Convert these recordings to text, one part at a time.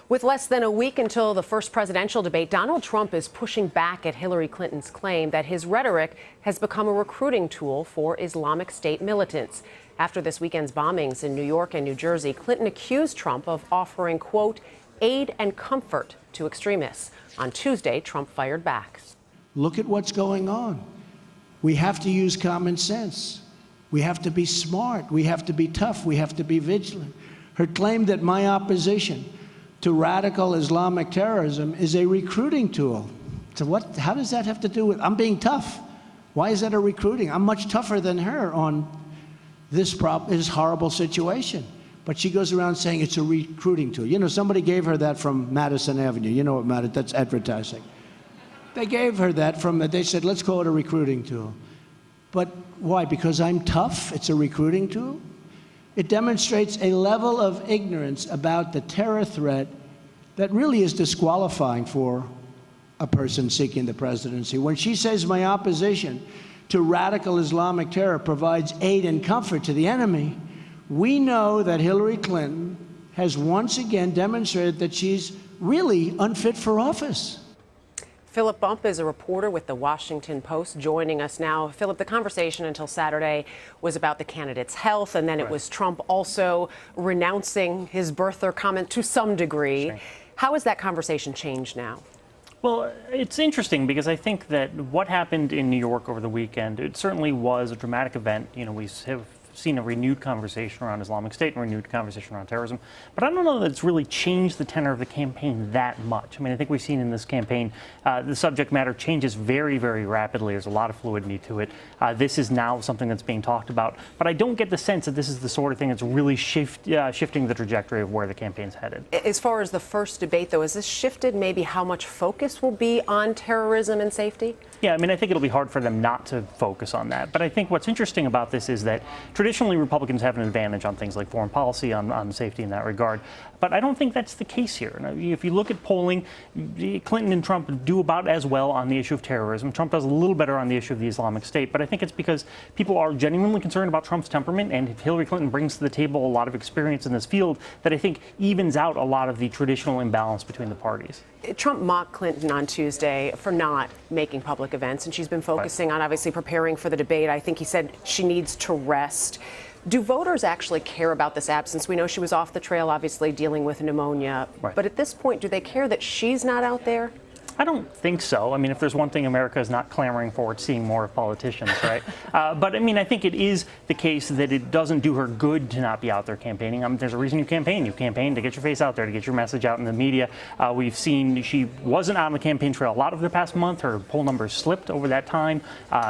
With less than a week until the first presidential debate, Donald Trump is pushing back at Hillary Clinton's claim that his rhetoric has become a recruiting tool for Islamic State militants. After this weekend's bombings in New York and New Jersey, Clinton accused Trump of offering, quote, aid and comfort to extremists. On Tuesday, Trump fired back. Look at what's going on. We have to use common sense. We have to be smart. We have to be tough. We have to be vigilant. Her claim that my opposition to radical Islamic terrorism is a recruiting tool. So how does that have to do with, I'm being tough. Why is that a recruiting? I'm much tougher than her on this horrible situation. But she goes around saying it's a recruiting tool. You know, somebody gave her that from Madison Avenue. You know what, Madison, that's advertising. They gave her that they said, let's call it a recruiting tool. But why? Because I'm tough, it's a recruiting tool? It demonstrates a level of ignorance about the terror threat that really is disqualifying for a person seeking the presidency. When she says my opposition to radical Islamic terror provides aid and comfort to the enemy, we know that Hillary Clinton has once again demonstrated that she's really unfit for office. Philip Bump is a reporter with The Washington Post joining us now. Philip, the conversation until Saturday was about the candidate's health, and then it was Trump also renouncing his birther comment to some degree. Sure. How has that conversation changed now? Well, it's interesting because I think that what happened in New York over the weekend, it certainly was a dramatic event. You know, we have seen a renewed conversation around Islamic State and a renewed conversation around terrorism. But I don't know that it's really changed the tenor of the campaign that much. I mean, I think we've seen in this campaign, the subject matter changes very, very rapidly. There's a lot of fluidity to it. This is now something that's being talked about. But I don't get the sense that this is the sort of thing that's really shifting the trajectory of where the campaign's headed. As far as the first debate, though, has this shifted maybe how much focus will be on terrorism and safety? Yeah, I mean, I think it'll be hard for them not to focus on that. But I think what's interesting about this is that traditionally Republicans have an advantage on things like foreign policy, on safety in that regard. But I don't think that's the case here. Now, if you look at polling, Clinton and Trump do about as well on the issue of terrorism. Trump does a little better on the issue of the Islamic State. But I think it's because people are genuinely concerned about Trump's temperament. And if Hillary Clinton brings to the table a lot of experience in this field, that I think evens out a lot of the traditional imbalance between the parties. Trump mocked Clinton on Tuesday for not making public events, and she's been focusing on obviously preparing for the debate. I think he said she needs to rest. Do voters actually care about this absence? We know she was off the trail, obviously dealing with pneumonia. Right. But at this point, do they care that she's not out there? I don't think so. I mean, if there's one thing America is not clamoring for, it's seeing more of politicians, right? But I mean, I think it is the case that it doesn't do her good to not be out there campaigning. There's a reason you campaign. You campaign to get your face out there, to get your message out in the media. We've seen she wasn't on the campaign trail a lot over the past month. Her poll numbers slipped over that time.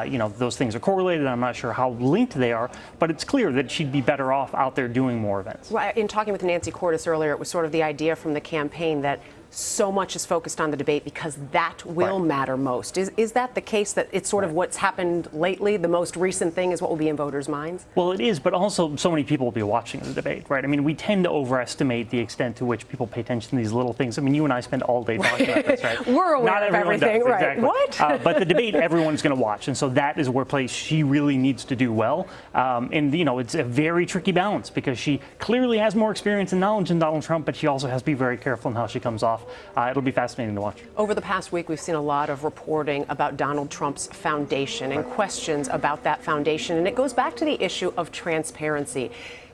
You know, those things are correlated. I'm not sure how linked they are, but it's clear that she'd be better off out there doing more events. Well, in talking with Nancy Cordes earlier, it was sort of the idea from the campaign that so much is focused on the debate because that will matter most. Is that the case, that it's sort of what's happened lately? The most recent thing is what will be in voters' minds? Well, it is, but also so many people will be watching the debate, right? I mean, we tend to overestimate the extent to which people pay attention to these little things. I mean, you and I spend all day talking about this, right? We're aware of everything, does, right? exactly. What? But the debate, everyone's going to watch, and so that is where place she really needs to do well. And, you know, it's a very tricky balance because she clearly has more experience and knowledge than Donald Trump, but she also has to be very careful in how she comes off. It'll be fascinating to watch. Over the past week, we've seen a lot of reporting about Donald Trump's foundation and questions about that foundation. And it goes back to the issue of transparency.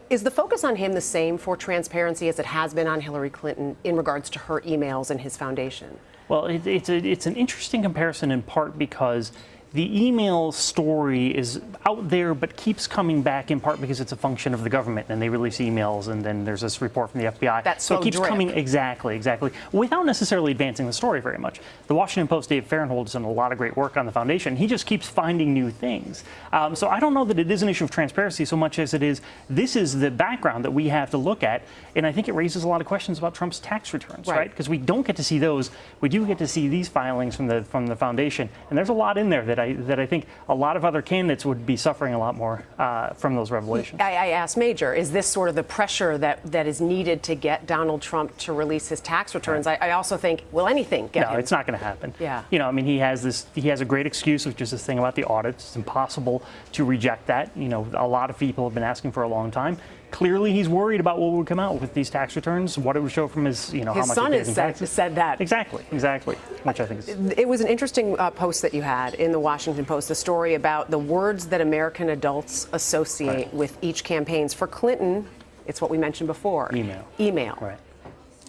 Is the focus on him the same for transparency as it has been on Hillary Clinton in regards to her emails and his foundation? Well, it's an interesting comparison in part because the email story is out there but keeps coming back in part because it's a function of the government and they release emails and then there's this report from the FBI. That so it keeps drip. coming exactly, without necessarily advancing the story very much. The Washington Post, Dave Fahrenthold, has done a lot of great work on the foundation. He just keeps finding new things. So I don't know that it is an issue of transparency so much as it is, this is the background that we have to look at, and I think it raises a lot of questions about Trump's tax returns, right? Because we don't get to see those. We do get to see these filings from the foundation, and there's a lot in there that I think a lot of other candidates would be suffering a lot more from those revelations. I asked Major, is this sort of the pressure that is needed to get Donald Trump to release his tax returns? I also think, will anything get him? No, it's not going to happen. Yeah. You know, I mean, he has a great excuse, which is this thing about the audits. It's impossible to reject that. You know, a lot of people have been asking for a long time. clearly he's worried about what would come out with these tax returns, what it would show from his, how his much son he pays in has taxes. said that. Exactly, which I think is. It was an interesting post that you had in the Washington Post, the story about the words that American adults associate with each campaigns. For Clinton, it's what we mentioned before. Email. Right.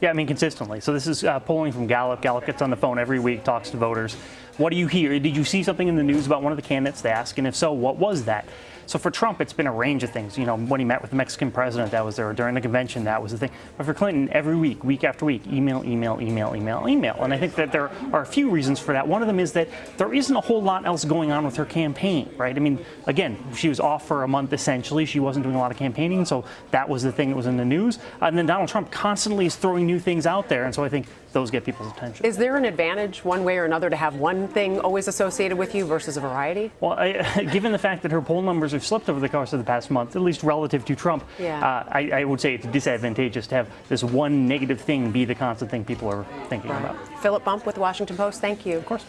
Yeah, I mean, consistently. So this is polling from Gallup. Gallup gets on the phone every week, talks to voters. What do you hear? Did you see something in the news about one of the candidates? They ask, and if so, what was that? So for Trump, it's been a range of things. When he met with the Mexican president, that was there. During the convention, that was the thing. But for Clinton, every week, week after week, email, email, email, email, email. And I think that there are a few reasons for that. One of them is that there isn't a whole lot else going on with her campaign, right? I mean, again, she was off for a month, essentially. She wasn't doing a lot of campaigning, so that was the thing that was in the news. And then Donald Trump constantly is throwing new things out there, and so I think those get people's attention. Is there an advantage, one way or another, to have one thing always associated with you versus a variety? Well, given the fact that her poll numbers have slipped over the course of the past month, at least relative to Trump, I would say it's disadvantageous to have this one negative thing be the constant thing people are thinking about. Philip Bump with the Washington Post, thank you. Of course.